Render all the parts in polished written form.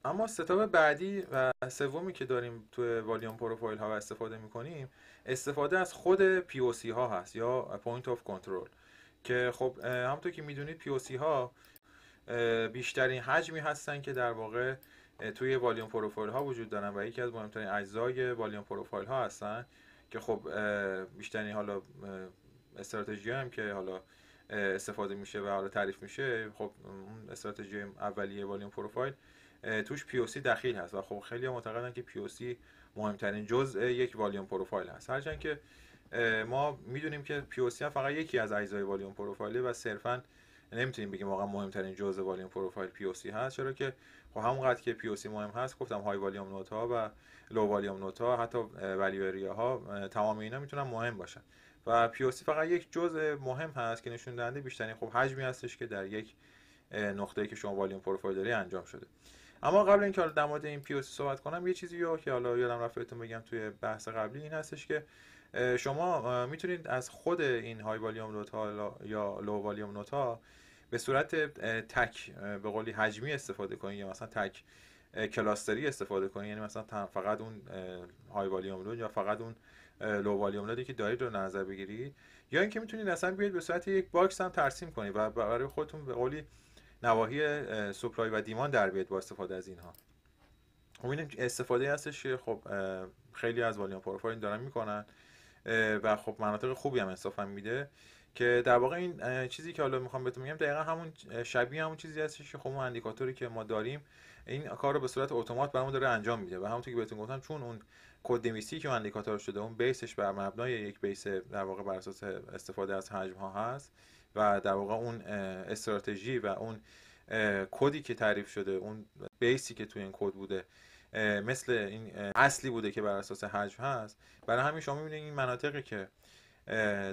اما ستاپ بعدی و سومی که داریم تو والیوم پروفایل ها و استفاده میکنیم، استفاده از خود پی او سی ها هست یا پوینت آف کنترل. که خب همونطور که میدونید پی او سی ها بیشترین حجمی هستن که در واقع توی والیوم پروفایل ها وجود دارن و یکی از مهمترین اجزای والیوم پروفایل ها هستن. که خب بیشترین حالا استراتژی هم که حالا استفاده میشه و حالا تعریف میشه، خب اون استراتژی اولیه والیوم پروفایل توش پی او سی دخیل هست و خب خیلی معتقدن که پی او سی مهمترین جزء یک والیوم پروفایل هست. هرچند که ما میدونیم که پی او سی هم فقط یکی از اجزای والیوم پروفایله و صرفا نمیتونیم بگیم واقعا مهمترین جزء والیوم پروفایل پی او سی هست، چرا که خب همونقدر که پی او سی مهم هست، گفتم های والیوم نوت ها و لو والیوم نوت ها، حتی ولیو اریا ها، تمام اینا میتونن مهم باشن و پی او سی فقط یک جزء مهم هست که نشون دهنده بیشترین خب حجمی هستش که در یک نقطه‌ای که شما والیوم پروفایل داری انجام شده. اما قبل اینکه حالا در مورد این پی او سی صحبت کنم، یه چیزی رو که حالا یادم رفت بهتون بگم توی بحث قبلی، این هستش که شما میتونید از خود این های والیوم نوت ها یا لو والیوم نوت ها به صورت تک به قولی حجمی استفاده کنید یا مثلا تک کلاستری استفاده کنید، یعنی مثلا فقط اون های والیوم نود یا فقط اون لو والیوم نودی که دارید رو نظر بگیرید، یا اینکه میتونید اصلا بیاید به صورت یک باکس هم ترسیم کنید و برای خودتون به قولی نواحی سپلای و دیمان در بیاد با استفاده از اینها. خب این استفاده هستش که خب خیلی از والیوم پروفایل دارن میکنن و خب مناطق خوبی هم انصافا میده. که در واقع این چیزی که حالا میخوام بهتون بگم دقیقا همون شبیه همون چیزی هستش که خب اون اندیکاتوری که ما داریم این کار رو به صورت اتومات برامون داره انجام میده و همونطور که بهتون گفتم چون اون کد نویسی که اون اندیکاتور شده اون بیسش بر مبنای یک بیس در واقع بر اساس استفاده از حجم ها هست و در واقع اون استراتژی و اون کدی که تعریف شده، اون بیسی که توی این کد بوده مثل این اصلی بوده که بر اساس حجم هست. برای همین شما میبینید این مناطقی که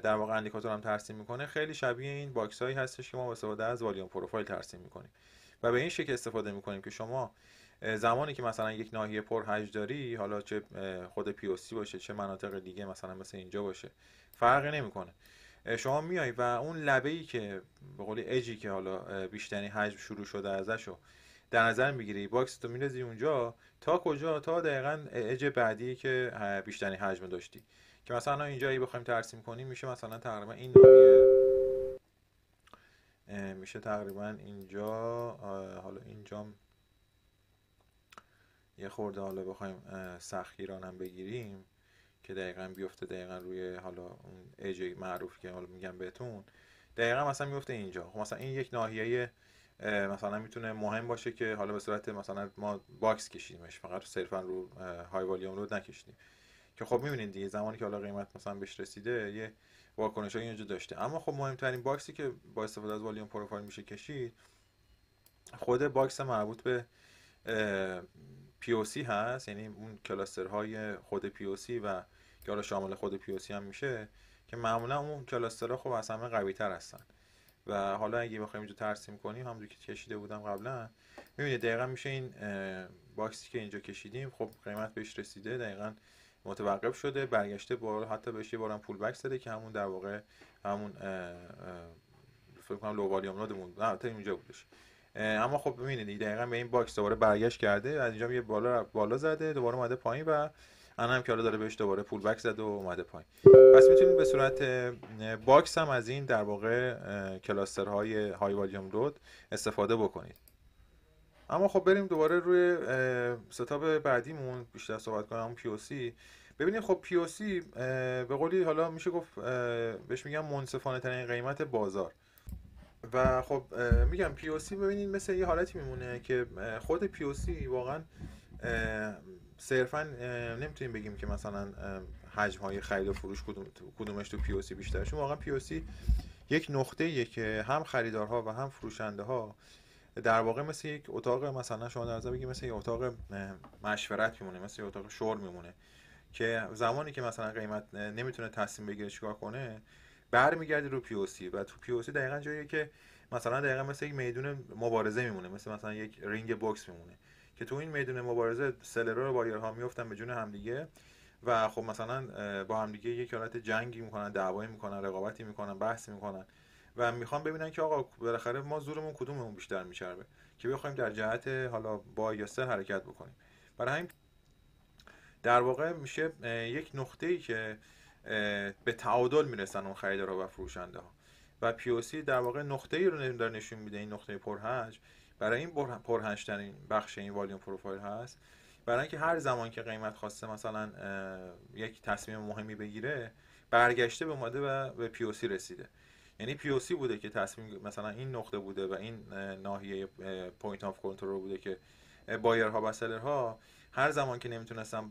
در واقع اندیکاتور هم ترسیم میکنه خیلی شبیه این باکس هایی هستش که ما با استفاده از والیوم پروفایل ترسیم میکنیم و به این شکل استفاده میکنیم که شما زمانی که مثلا یک ناحیه پر حجم داری، حالا چه خود پی او سی باشه چه مناطق دیگه مثلا مثل اینجا باشه، فرقی نمیکنه، شما میای و اون لبه ای که به قول اجی که حالا بیشترین حجم شروع شده ازشو در نظر میگیری، باکس تو میرزی اونجا تا کجا؟ تا دقیقاً اج بعدی که بیشترین حجم داشتی. که مثلا اینجا اگه بخوایم ترسیم کنیم میشه مثلا تقریبا این ناحیه میشه تقریبا اینجا حالا اینجا یه خورده حالا بخوایم سختگیران هم بگیریم که دقیقاً بیفته دقیقاً روی حالا اون اج معروفی که حالا میگم بهتون، دقیقاً مثلا میفته اینجا. خب مثلا این یک ناحیه مثلا میتونه مهم باشه که حالا به صورت مثلا ما باکس کشیدیمش، فقط صرفا رو های والیوم رو نکشیدیم، که خب میبینید دیگه زمانی که حالا قیمت مثلا بهش رسیده یه واکنشایی اینجا داشته. اما خب مهمترین باکسی که با استفاده از والیوم پروفایل میشه کشید خود باکس مربوط به پی او سی هست، یعنی اون کلاسترهای خود پی او سی و که حالا شامل خود پی او سی هم میشه، که معمولا اون کلاسترها خب از همه قوی تر هستن و حالا اگه بخوایم اینجا ترسیم کنیم همونجوری که کشیده بودم قبلا، میبینید دقیقا میشه این باکسی که اینجا کشیدیم خب قیمت بهش رسیده، دقیقا متوقف شده، برگشته، بار حتی بهش یه بارم پول بک زده که همون در واقع همون فکر کنم لو والیوم نودمون نه تا اینجا بودش. اما خب ببینید دقیقا به این باکس دوباره برگشت کرده، از اینجا یه بالا زده، دوباره اومده پایین و الان هم که حالا داره بهش دوباره پول بک زده و اومده پایین. پس میتونید به صورت باکس هم از این در واقع کلاسترهای های والیوم لود استفاده بکنید. اما خب بریم دوباره روی ستاپ بعدیمون بیشتر صحبت کنم، همون پی او سی. ببینید خب پی او سی به قولی حالا میشه گفت بهش میگم منصفانه ترین قیمت بازار و خب میگم پی او سی ببینید مثل یه حالتی میمونه که خود پی او سی واقعا صرفا نمیتونیم بگیم که مثلا حجم های خرید و فروش کدومش تو پی او سی بیشتره، چون واقعا پی او سی یک نقطه‌ایه که هم خریدارها و هم فروشنده ها در واقع مثل یک اتاق، مثلا شما در نظر بگید مثل یک اتاق مشورت میمونه، مثل یک اتاق شور میمونه که زمانی که مثلا قیمت نمیتونه تصمیم بگیره چیکار کنه برمیگرده رو پی او سی و تو پی او سی دقیقاً جاییه که مثلا دقیقاً مثل یک میدون مبارزه میمونه، مثلا یک رینگ بوکس میمونه که تو این میدون مبارزه سلرها و بایرها میافتن به جون همدیگه و خب مثلا با همدیگه یک حالت جنگی میکنن، دعوایی میکنن، رقابتی میکنن، بحث میکنن و میخوام ببینن که آقا بالاخره ما زورمون کدوممون بیشتر میچربه که بخوایم در جهت حالا با یا سل حرکت بکنیم. برای همین در واقع میشه یک نقطه‌ای که به تعادل میرسن اون خریدارها و فروشنده ها و پی او سی در واقع نقطه‌ای رو داره نشون میده، این نقطه پرهنج برای این پرهنج ترین بخش این والیوم پروفایل هست، برای اینکه هر زمان که قیمت خواسته مثلا یک تصمیم مهمی بگیره برگشته به اومده و به پی او سی رسیده. یعنی پی او سی بوده که تصمیم مثلا این نقطه بوده و این ناحیه پوینت آف کنترل بوده که بایرها و سلرها هر زمان که نمیتونستم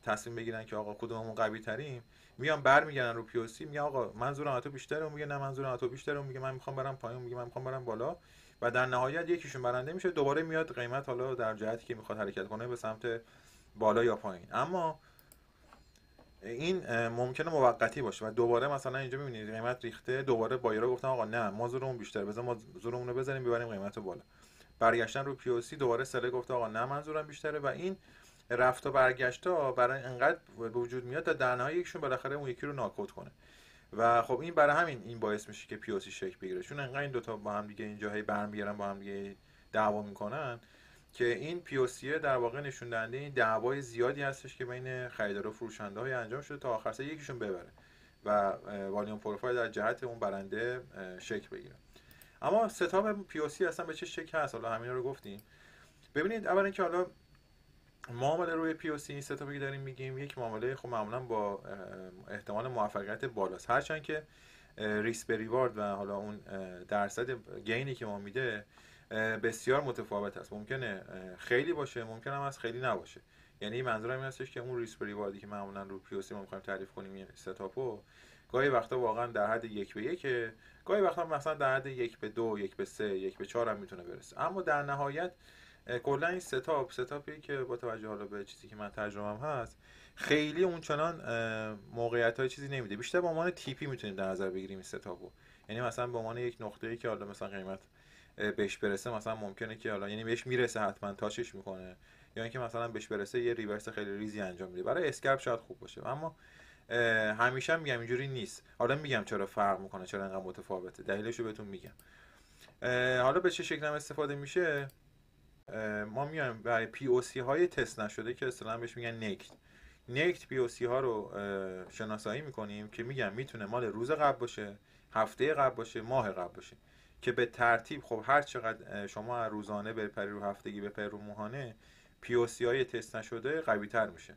تصمیم بگیرن که آقا کدوممون قوی تریم میان برمیگردن رو پی او سی، میگه آقا منظورم از تو بیشتره، اون میگه نه منظورم از تو بیشتره، اون میگه من میخوام برم پایین، اون میگه من میخوام برم بالا و در نهایت یکیشون برنده میشه، دوباره میاد قیمت حالا در جهتی که میخواد حرکت کنه به سمت بالا یا پایین. اما این ممکنه موقتی باشه و دوباره مثلا اینجا میبینید قیمت ریخته، دوباره بایرها گفتن آقا نه ما زورمون بیشتره، بذار ما زورمون رو بزنیم ببریم قیمت رو بالا، برگشتن رو پی او سی، دوباره سله گفته آقا نه منظورم بیشتره و این رفت و برگشت ها برای انقدر به وجود میاد تا در نهایت یکشون بالاخره اون یکی رو ناکوت کنه و خب این برای همین این باعث میشه که پی او سی شکل بگیره، چون انقدر این دوتا با هم دیگه اینجا هی برمیگردن با هم دیگه دعوا میکنن که این پی او سی در واقع نشون دهنده این دعوای زیادی هستش که بین خریدار و فروشنده های انجام شده تا آخر سر یکیشون ببره و والیوم پروفایل در جهت اون برنده شکل بگیره. اما ستاپ پی او سی اصلا به چه شکل هست؟ حالا همینا رو گفتیم. ببینید اولا اینکه حالا معامله روی پی او سی این ستاپی که داریم میگیم یک معامله خب معمولا با احتمال موفقیت بالاست، هرچند که ریسک به ریوارد و حالا اون درصد گینی که ما میده بسیار متفاوت است. ممکنه خیلی باشه، ممکنه هم از خیلی نباشه. یعنی منظورم این هستش که اون ریسک به ریواردی که معمولا رو پی او سی ما میخوایم تعریف کنیم این ستاپو گاهی وقتا واقعا در حد 1:1، گاهی وقتا مثلا در حد 1:2، 1:3، 1:4 هم میتونه برسه. اما در نهایت کلا این ستاپی که با توجه حالا به چیزی که من تجربه‌ام هست خیلی اون چنان موقعیت‌های چیزی نمیده، بیشتر به عنوان تیپی میتونیم در نظر بگیریم این ستاپو. یعنی مثلا به عنوان یک نقطه‌ای که حالا مثلا قیمت بهش برسه، مثلا ممکنه که حالا یعنی بهش میرسه حتما تاچش میکنه، یا اینکه مثلا بهش برسه یه ریورس خیلی ریزی انجام میده. برای اسکرپ شاید خوب باشه اما همیشه میگم اینجوری نیست. حالا میگم چرا فرق میکنه، چرا انقدر متفاوته، دلیلش رو بهتون میگم. حالا به چه شکلی استفاده میشه؟ ما میایم برای پی او سی های تست نشده که اصطلاحاً بهش میگن نکت پی او سی ها رو شناسایی میکنیم که میگم میتونه مال روز قبل باشه، هفته قبل باشه، ماه قبل باشه، که به ترتیب خب هر چقدر شما روزانه بپری رو هفتگی بپری رو ماهانه، پی او سی های تست نشده قوی تر میشه.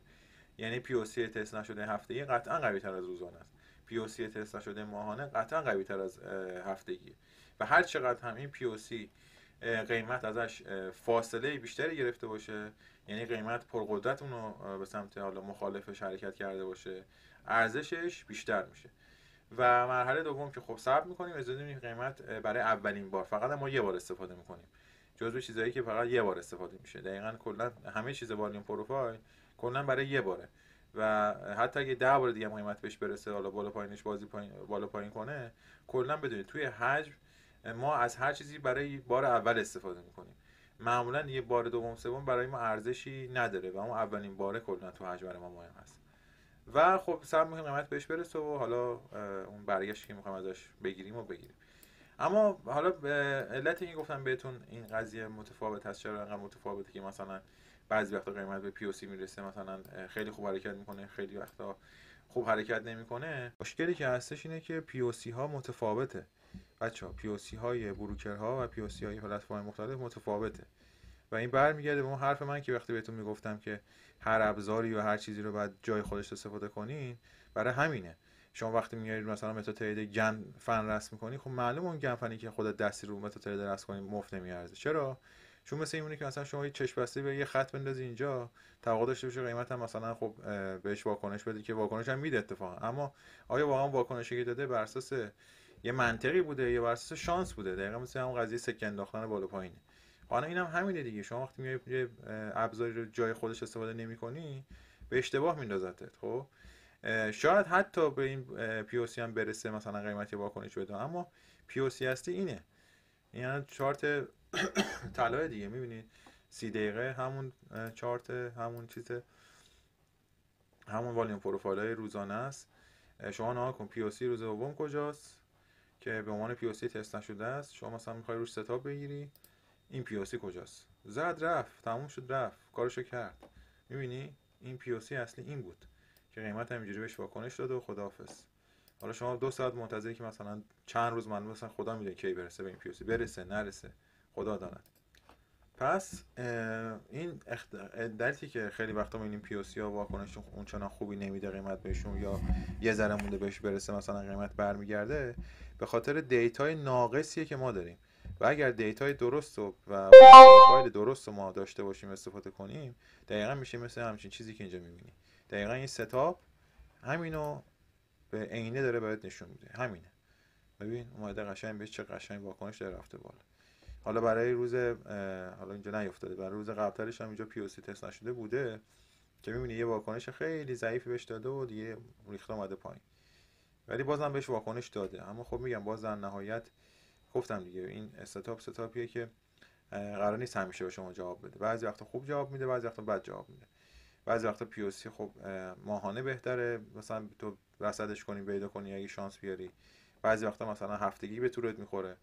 یعنی پی او سی تست نشده هفتگی قطعا قوی تر از روزانه است، پی او سی تست نشده ماهانه قطعا قوی تر از هفتگی و هر چقدر هم این پی او سی قیمت ازش فاصله بیشتری گرفته باشه، یعنی قیمت پرقدرت اونو به سمت حالا مخالفش حرکت کرده باشه، ارزشش بیشتر میشه. و مرحله دوم که خب صبر میکنیم اجازه میدیم قیمت برای اولین بار، فقط ما یه بار استفاده میکنیم، جزو چیزایی که فقط یه بار استفاده میشه. دقیقاً کلا همه چیز والیوم پروفایل کلا برای یه باره و حتی اگه 10 بار دیگه قیمت بهش برسه، حالا بالا پایینش بازی پایین بالا پایین کنه، کلا بدونید توی حجم ما از هر چیزی برای بار اول استفاده میکنیم. معمولا یه بار دوم سوم برای ما ارزشی نداره و اون اولین باره کلا تو حجم برای ما مهم هست و خب صبر میکنیم قیمت بهش برسه و حالا اون برگشتی که میخوایم ازش بگیریم. اما حالا به علت اینکه گفتم بهتون این قضیه متفاوت هست، چرا انقدر متفاوته که مثلا بعضی وقتا قیمت به پی او سی میرسه مثلا خیلی خوب حرکت میکنه، خیلی وقتا خوب حرکت نمیکنه. مشکلی که هستش اینه که پی او سی ها متفاوته بچه‌ها. پی او سی های بروکرها و پی او سی های پلتفرم مختلف متفاوته و این برمیگرده به اون حرف من که وقتی بهتون میگفتم که هر ابزاری و هر چیزی رو باید جای خودش استفاده کنین. برای همینه شما وقتی میارید مثلا متاترید گن فن رسم می‌کنی، خب معلومه اون گن فنی که خودت دستی رو متاترید رسم کنی مفت نمیارزه. چرا؟ چون مثل اینه که مثلا شما یه چشم بسته به یه خط بندازی اینجا، توقع داشته باشه قیمت هم مثلا خب بهش واکنش بده که واکنش هم میده اتفاقا، اما آیا واقعا واکنشی که داده بر اساس یه منطقی بوده یا بر اساس شانس بوده؟ دقیقاً مثل همون قضیه سکه انداختن بالا پایینه. حالا اینم همینه دیگه، شما وقتی میای یه ابزاری رو جای خودش استفاده نمی‌کنی به اشتباه میندازتت. خب شاید حتی به این پی او سی هم برسه مثلا قیمتی واکنش بده، اما پی او سی هستی اینه، یعنی چارت طلای دیگه میبینید 30 دقیقه همون چارت همون چیزه، همون والیوم پروفایل های روزانه است. شما نها کن پی او سی روز دوم کجاست که به عنوان پی او سی تست نشده است. شما مثلا میخوای روش ستاپ بگیری، این پی او سی کجاست؟ زد رفت، تموم شد رفت، کارشو کرد. میبینی این پی او سی اصلی این بود که قیمت همینجوری بهش واکنش داد و خداحافظ. حالا شما 2 ساعت منتظری که مثلا چند روز معلومه، مثلا خدا میدونه کی برسه به این پی او سی، برسه نرسه خدا داند. پس این دلیلی که خیلی وقتا میبینیم پی او سی ها واکنششون اونچنان خوبی نمیده قیمت بهشون، یا یه ذره مونده بهش برسه مثلا قیمت برمیگرده، به خاطر دیتای ناقصیه که ما داریم. و اگر دیتای درست و پروفایل درست رو ما داشته باشیم استفاده کنیم، دقیقا میشه مثل همچین چیزی که اینجا میبینی. دقیقا این ستاپ همینو به عینه داره بهت نشون میده. همینه، ببین اومده قشنگ بهش چه قشنگ واکنش داره رفته بالا. حالا برای روز حالا اینجا نیافتاده، برای روز قبلترش هم اینجا پی او سی تست نشده بوده که می‌بینی یه واکنش خیلی ضعیفی بهش داده و دیگه ریخته اومده پایین، ولی بازم بهش واکنش داده. اما خب میگم باز در نهایت گفتم دیگه این ستاپیه که قرار نیست همیشه به شما جواب بده. بعضی وقتا خوب جواب میده، بعضی وقتا بد جواب میده. بعضی وقتا پی او سی خب ماهانه بهتره مثلا تو رصدش کنی پیدا کنی اگه شانس بیاری. بعضی وقتا مثلا هفتگی به تورت میخوره.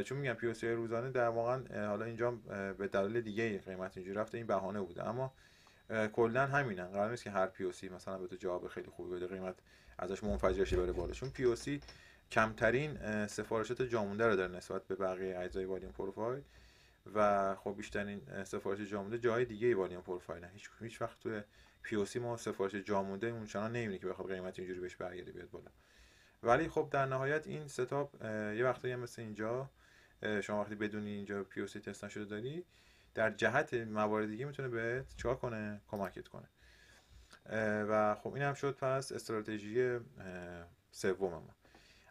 چون میگم پی او سی روزانه در واقع حالا اینجا به دلیل دیگه قیمت اینجوری رفته، این بهانه بوده. اما کلا همینن، قرار نیست که هر پی او سی مثلا به تو جواب خیلی خوبی بده، قیمت ازش منفجر شه بره بالا. چون پی او سی کمترین سفارشات جامونده رو داره نسبت به بقیه اجزای والیوم پروفایل، و خب بیشترین سفارش جامونده جای دیگه والیوم پروفایل. هیچ وقت توی پی او سی ما سفارش جامونده اونچنان نمیبینی که بخواد قیمت اینجوری بهش برگرده بیاد بالا. ولی خب در نهایت این ستاپ یه وقتایی هم مثل اینجا، شما وقتی بدونی اینجا پی او سی تست نشده داری، در جهت موارد دیگه میتونه بهت چیکار کنه، کمکت کنه. و خب این هم شد پس استراتژی سوم ما.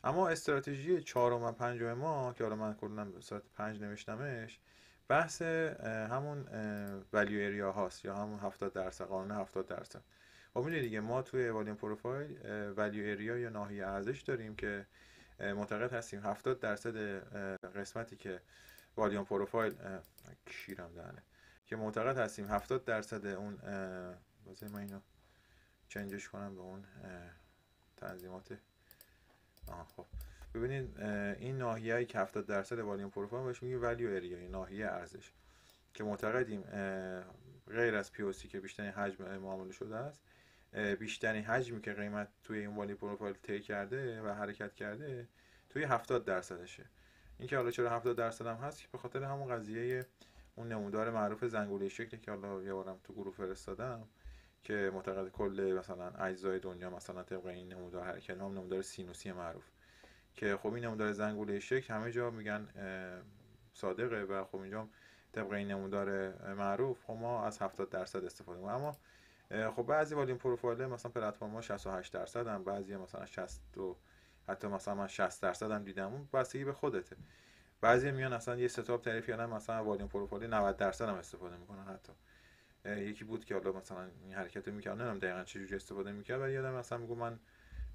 اما استراتژی چهارم و پنجم ما که حالا من کلا به صورت 5 نوشتمش، بحث همون ولیو اریا هاست، یا همون 70%، قانون 70%. خب میدونید دیگه ما توی والیوم پروفایل ولیو اریا یا ناحیه ارزش داریم که معتقد هستیم 70% قسمتی که والیوم پروفایل کیرم دهنه که معتقد هستیم 70% اون بذار من اینو چنجش کنم به اون تنظیمات. خب ببینید این ناحیه‌ای که 70% والیوم پروفایل بهش میگیم ولیو اریا یا ناحیه ارزش، که معتقدیم غیر از پی او سی که بیشترین حجم معامله شده است، بیشترین حجمی که قیمت توی این والیوم پروفایل طی کرده و حرکت کرده توی 70%شه. این که حالا چرا 70% هم هست، به خاطر همون قضیه اون نمودار معروف زنگوله شکلی که حالا یه بارم تو گروه فرستادم، که معتقد کل مثلا اجزای دنیا مثلا طبق این نمودار حرکت، هم نمودار سینوسی معروف، که خب این نمودار زنگوله شکل همه جا میگن صادقه و خب اینجا طبق این نمودار معروف خب ما از 70% استفاده می‌کنیم. اما خب بعضی والیوم پروفایل مثلا پلتفرم‌ها 68% هم، بعضی مثلا 60 و حتی مثلا من 60% هم دیدم. اون بستگی به خودته. بعضی میان اصلا یه ستاپ تعریف کردن مثلا والیوم پروفایل 90% هم استفاده میکنن. حتی یکی بود که حالا مثلا این حرکت رو میکرد، نمیدونم دقیقاً چه جوری استفاده میکرد، ولی یادم مثلا میگم من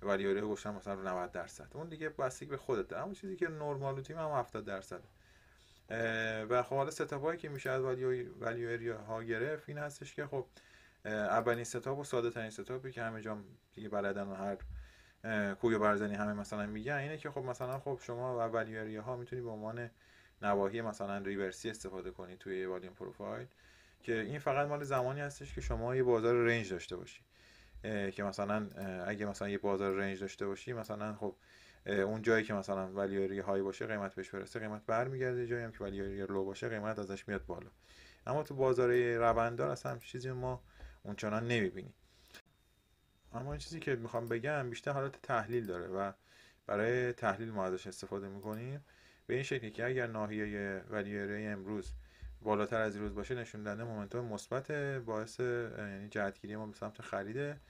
ولیوره گوشم مثلا رو 90%. اون دیگه بستگی به خودته. اما چیزی که نرمال تیم هم 70%. و خب حالا ستاپ هایی که میشه از ولیو اریا ها گرفت این هستش که خب اولین ستاپ و ساده ترین ستاپی که همه جا دیگه بلدن و هر کوی و برزنی همه مثلا میگن اینه که خب مثلا خب شما و ولیو اریا ها میتونی به عنوان نواحی مثلا ریورسی استفاده کنی توی والیوم پروفایل، که این فقط مال زمانی هستش که شما یه بازار رنج داشته باشی. که مثلا اگه مثلا یه بازار رنج داشته باشی، مثلا خب اون جایی که مثلا ولیو اریا های باشه قیمت بهش برسه، قیمت برمیگرده. جایی هم که ولیو اریا لو باشه قیمت ازش میاد بالا. اما تو بازار روندار اصلا چیزی ما اونچنان نمیبینیم. اما این چیزی که میخوام بگم بیشتر حالت تحلیل داره و برای تحلیل ما ازش استفاده میکنیم به این شکلی که اگر ناحیه ولیو اریا امروز بالاتر از روز باشه، نشون دهنده مومنتوم مثبت، باعث یعنی جهتگیری ما به سمت خریده،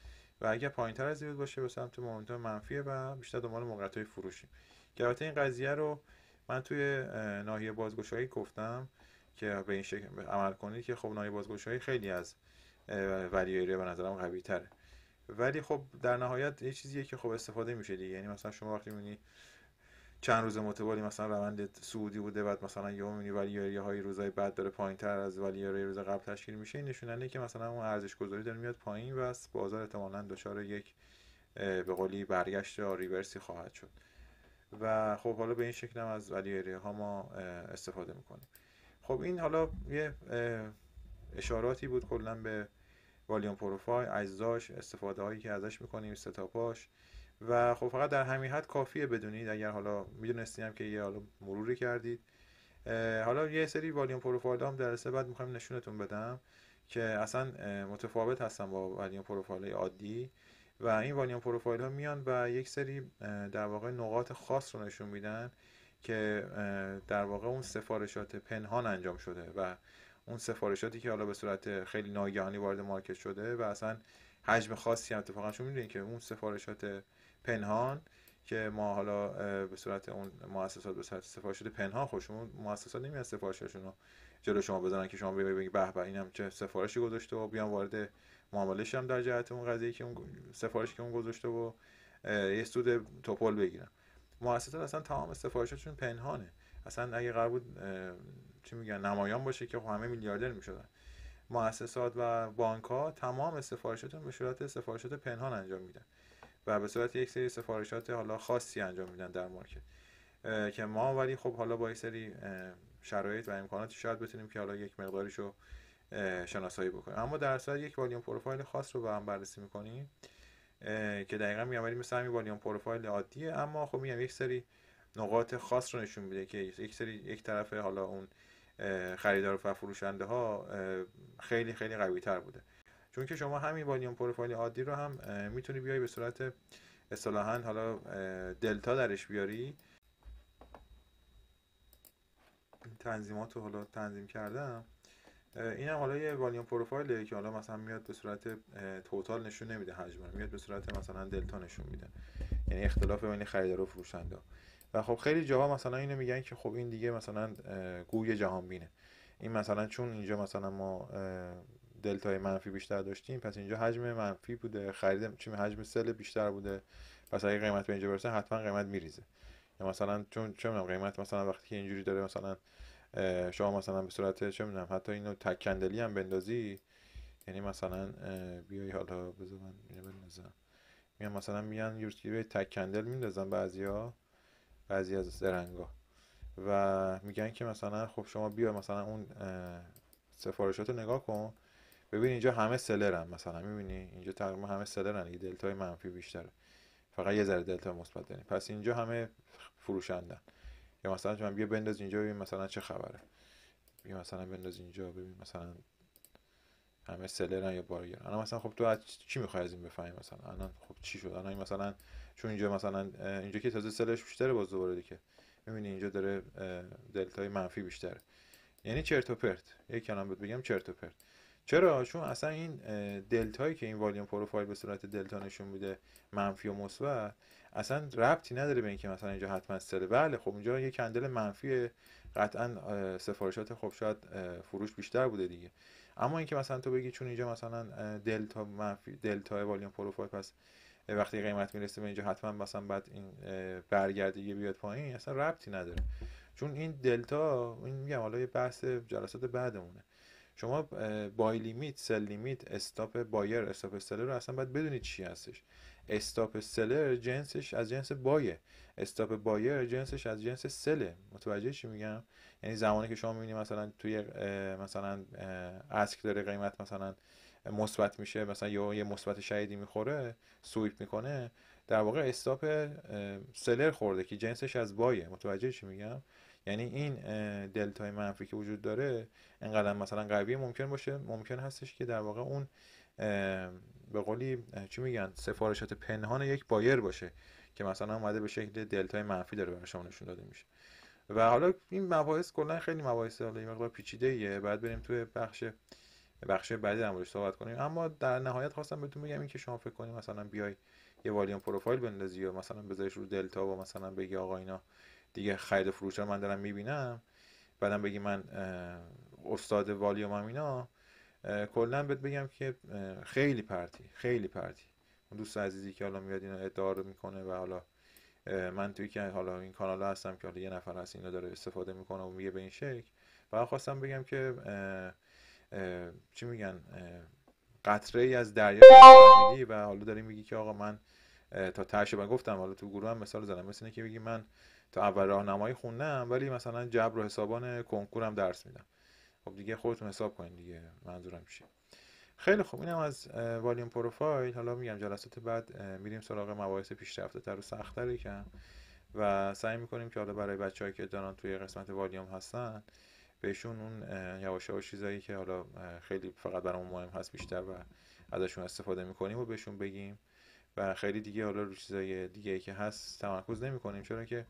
و اگر پایینتر از روز باشه به سمت مومنتوم منفیه و بیشتر دنبال موقعیت‌های فروشیم. که البته این قضیه رو من توی ناحیه بازگشایی گفتم که به این شکل عمل کنید که خب ناحیه بازگشایی خیلی از ولیو اریا به نظرم قوی تره. ولی خب در نهایت یه چیزیه که خب استفاده میشه دیگه. یعنی مثلا شما وقتی می‌بینی چند روز متوالی مثلا روند صعودی بوده، بعد مثلا یهو می‌بینی ولیو اریا های روزای بعد داره پایینتر از ولیو اریا روز قبل تشکیل میشه، این نشون دهنده که مثلا اون ارزش گذاری داره میاد پایین و بازار احتمالاً دچار یک به قولی برگشت یا ریورسی خواهد شد. و خب حالا به این شکل هم از ولی ایریا ها ما استفاده میکنیم. خب این حالا یه اشاراتی بود کلا به والیوم پروفایل، اجزاش، استفاده هایی که ازش میکنیم، ستاپاش. و خب فقط در همین حد کافیه بدونید، اگر حالا میدونستیم که یه حالا مروری کردید. حالا یه سری والیوم پروفایل هم در بعد میخوایم نشونتون بدم که اصلا متفاوت هستن با والیوم پروفایل عادی. و این والیوم پروفایل ها میان و یک سری در واقع نقاط خاص رو نشون میدن که در واقع اون سفارشات پنهان انجام شده و اون سفارشاتی که حالا به صورت خیلی ناگهانی وارد مارکت شده و اصلا حجم خاصی هم اتفاقا شما میدونید که اون سفارشات پنهان که ما حالا به صورت اون مؤسسات به صورت سفارشات پنهان، خودشون مؤسسات نمیان سفارششون رو جلو شما بزنن که شما بگید به به اینم چه سفارشی گذاشته و بیان وارد معاملهش هم در جهت اون قضیه که اون سفارشی که اون گذاشته و یه سود توپل بگیرن. مؤسسات اصلا تمام سفارشاتشون پنهانه. اصلا اگه قرار بود چی میگن نمایان باشه که خب همه میلیاردر میشدن. مؤسسات و بانک ها تمام سفارشاتشون به صورت سفارشات پنهان انجام میدن و به صورت یک سری سفارشات حالا خاصی انجام میدن در مارکت که ما ولی خب حالا با یک سری شرایط و امکاناتی شاید بتونیم که حالا یک مقداریشو شناسایی بکنیم. اما در صورت یک والیوم پروفایل خاص رو با هم بررسی میکنیم که دقیقاً میگم مثل همین والیوم پروفایل عادیه، اما خب میگم یک سری نقاط خاص رو نشون میده که یک طرف حالا اون خریدار و فروشنده ها خیلی خیلی قوی تر بوده. چون که شما همین والیوم پروفایل عادی رو هم میتونی بیای به صورت اصطلاحاً حالا دلتا درش بیاری. تنظیمات رو حالا تنظیم کردم. این هم حالا یه والیوم پروفایله که حالا مثلا میاد به صورت توتال نشون نمیده حجم رو، میاد به صورت مثلا دلتا نشون میده، یعنی اختلاف بین خریدار و فروشنده. و خب خیلی جاها مثلا اینو میگن که خب این دیگه مثلا گوی جهان بینه. این مثلا چون اینجا مثلا ما دلتای منفی بیشتر داشتیم، پس اینجا حجم منفی بوده، خرید چی حجم سل بیشتر بوده، پس اگه قیمت به اینجا برسه حتما قیمت میریزه. یا مثلا چون چه میدونم قیمت مثلا وقتی که اینجوری داره مثلا شما مثلا به صورت چه میدونم حتی اینو تک کندلی هم بندازی، یعنی مثلا بیای حالا بذار من اینو بندازم، میان مثلا میان یورسکیو تک کندل میندازن بعضی از زرنگا و میگن که مثلا خب شما بیا مثلا اون سفارشات رو نگاه کن، ببین اینجا همه سلرن، مثلا میبینی اینجا تقریبا همه سلرن، یه دلتای منفی بیشتره، فقط یه ذره دلتا مثبت داریم، پس اینجا همه فروشندن. یا مثلا شما بیا بنداز اینجا ببین مثلا چه خبره، بیا مثلا بنداز اینجا ببین مثلا همه سلرن یا بارگرن. الان مثلا خب تو از چی میخوای از این بفهمی مثلا الان خب چی شد الان مثلا چون اینجا مثلا اینجا که تازه سلش بیشتره باز دوباره دیگه میبینی اینجا داره دلتای منفی بیشتره، یعنی چرت و پرت، یک کلام بهت بگم چرت و پرت. چرا؟ چون اصلا این دلتایی که این والیوم پروفایل به صورت دلتا نشون میده منفی و مثبت اصلا ربطی نداره به اینکه مثلا اینجا حتما سله. بله خب اینجا یه کندل منفی، قطعا سفارشات خب شاید فروش بیشتر بوده دیگه. اما اینکه مثلا تو بگی چون اینجا مثلا دلتا منفی، دلتا والیوم پروفایل، پس وقتی قیمت میرسه به اینجا حتما مثلا بعد این برگردگی بیاد پایین، اصلا ربطی نداره. چون این دلتا، این میگم حالا یه بحث جلسات بعدمونه، شما بای لیمیت، سل لیمیت، استاپ بایر، استاپ سلر رو اصلا باید بدونید چی هستش. استاپ سلر جنسش از جنس بایه، استاپ بایر جنسش از جنس سله. متوجه چی میگم؟ یعنی زمانی که شما میبینید مثلا توی مثلا اسک داره قیمت مثلا مثبت میشه، مثلا یه مثبت شدیدی میخوره، سویپ میکنه، در واقع استاپ سلر خورده که جنسش از بایه. متوجه چی میگم؟ یعنی این دلتای منفی که وجود داره اینقدر مثلا قوی ممکن باشه، ممکن هستش که در واقع اون به قولی چی میگن سفارشات پنهان یک بایر باشه که مثلا اومده به شکل دلتای منفی داره برای شما نشون داده میشه. و حالا این مباحث کلا خیلی مباحث حالا این مقدار پیچیده ایه، بعد بریم توی بخش بعدی در موردش صحبت کنیم. اما در نهایت خواستم بهتون بگم این که شما فکر کنید مثلا بیای یه والیوم پروفایل بندازی یا مثلا بذاریش رو دلتا و مثلا بگی آقا اینا دیگه خرید و فروش رو من دارم میبینم، بعدم بگی من استاد والیوم هم اینا، کلا بهت بگم که خیلی پرتی، خیلی پرتی. اون دوست عزیزی که حالا میاد اینا ادعا رو میکنه و حالا من توی که حالا این کانال هستم که حالا یه نفر هست اینو داره استفاده میکنه و میگه به این شکل، و خواستم بگم که چی میگن قطره ای از دریا فهمیدی و حالا داری میگی که آقا من تا تهش. من گفتم حالا تو گروه هم مثال زدم، مثل اینه که بگی من تا اول راهنمایی خوندم ولی مثلا جبر و حسابان کنکورم درس میدم. خب دیگه خودتون حساب کنین دیگه منظورم چیه. خیلی خوب، اینم از والیوم پروفایل. حالا میگم جلسات بعد میریم سراغ مباحث پیشرفته تر و سخت‌تر یکم و سعی میکنیم که حالا برای بچه‌هایی که دارن توی قسمت والیوم هستن بهشون اون یواش یواش چیزایی که حالا خیلی فقط برامون مهم هست بیشتر و ازشون استفاده میکنیم و بهشون بگیم و خیلی دیگه حالا رو چیزای دیگه ای که هست تمرکز نمیکنیم، چرا که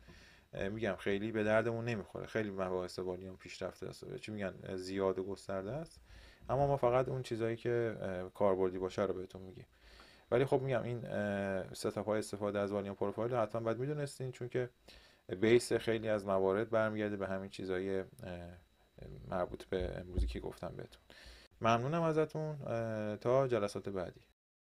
میگم خیلی به دردمون نمیخوره. خیلی مباحث والیوم پیشرفته است، چی میگن، زیاد و گسترده است، اما ما فقط اون چیزایی که کاربردی باشه رو بهتون میگیم. ولی خب میگم این ستاپ های استفاده از والیوم پروفایل رو حتما باید میدونستین، چون که بیس خیلی از موارد برمیگرده به همین چیزای مربوط به امروزی که گفتم بهتون. ممنونم ازتون، تا جلسات بعدی.